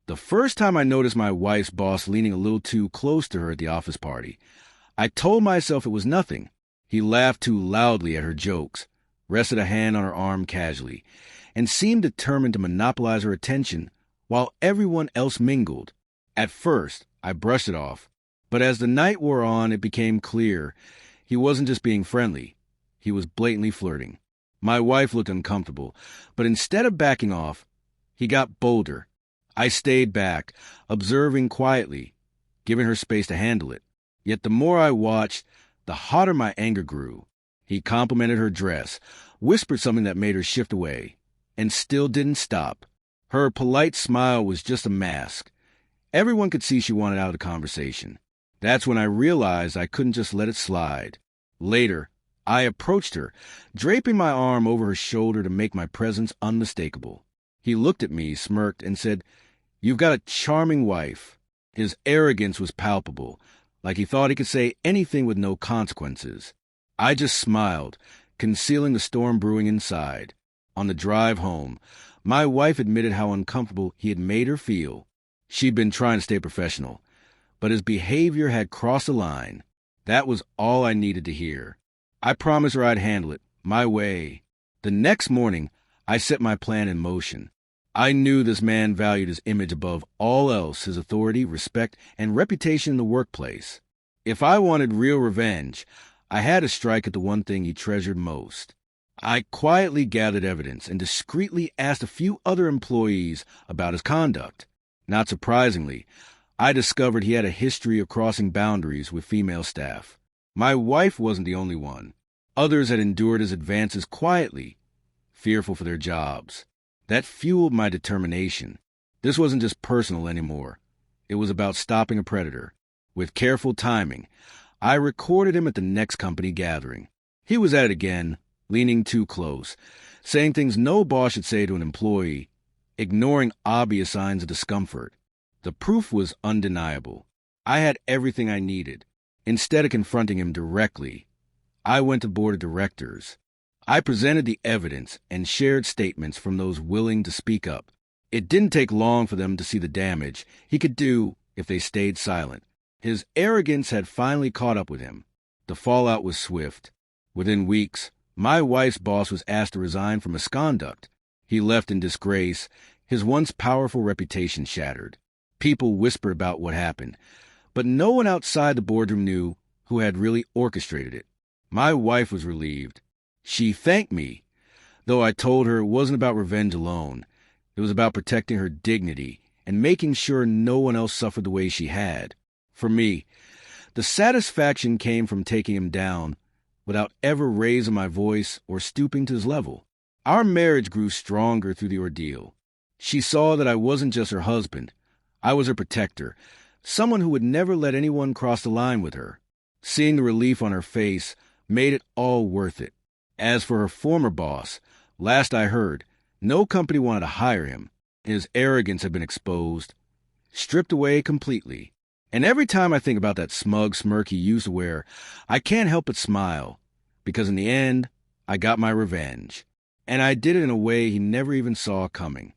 The first time I noticed my wife's boss leaning a little too close to her at the office party, I told myself it was nothing. He laughed too loudly at her jokes, rested a hand on her arm casually, and seemed determined to monopolize her attention while everyone else mingled. At first, I brushed it off, but as the night wore on, it became clear he wasn't just being friendly. He was blatantly flirting. My wife looked uncomfortable, but instead of backing off, he got bolder. I stayed back, observing quietly, giving her space to handle it. Yet the more I watched, the hotter my anger grew. He complimented her dress, whispered something that made her shift away, and still didn't stop. Her polite smile was just a mask. Everyone could see she wanted out of the conversation. That's when I realized I couldn't just let it slide. Later, I approached her, draping my arm over her shoulder to make my presence unmistakable. He looked at me, smirked, and said, "You've got a charming wife." His arrogance was palpable, like he thought he could say anything with no consequences. I just smiled, concealing the storm brewing inside. On the drive home, my wife admitted how uncomfortable he had made her feel. She'd been trying to stay professional, but his behavior had crossed a line. That was all I needed to hear. I promised her I'd handle it, my way. The next morning, I set my plan in motion. I knew this man valued his image above all else, his authority, respect, and reputation in the workplace. If I wanted real revenge, I had to strike at the one thing he treasured most. I quietly gathered evidence and discreetly asked a few other employees about his conduct. Not surprisingly, I discovered he had a history of crossing boundaries with female staff. My wife wasn't the only one. Others had endured his advances quietly, fearful for their jobs. That fueled my determination. This wasn't just personal anymore. It was about stopping a predator. With careful timing, I recorded him at the next company gathering. He was at it again, leaning too close, saying things no boss should say to an employee, ignoring obvious signs of discomfort. The proof was undeniable. I had everything I needed. Instead of confronting him directly, I went to the board of directors. I presented the evidence and shared statements from those willing to speak up. It didn't take long for them to see the damage he could do if they stayed silent. His arrogance had finally caught up with him. The fallout was swift. Within weeks, my wife's boss was asked to resign for misconduct. He left in disgrace, his once powerful reputation shattered. People whispered about what happened, but no one outside the boardroom knew who had really orchestrated it. My wife was relieved. She thanked me, though I told her it wasn't about revenge alone. It was about protecting her dignity and making sure no one else suffered the way she had. For me, the satisfaction came from taking him down without ever raising my voice or stooping to his level. Our marriage grew stronger through the ordeal. She saw that I wasn't just her husband. I was her protector, someone who would never let anyone cross the line with her. Seeing the relief on her face made it all worth it. As for her former boss, last I heard, no company wanted to hire him. His arrogance had been exposed, stripped away completely. And every time I think about that smug smirk he used to wear, I can't help but smile, because in the end, I got my revenge. And I did it in a way he never even saw coming.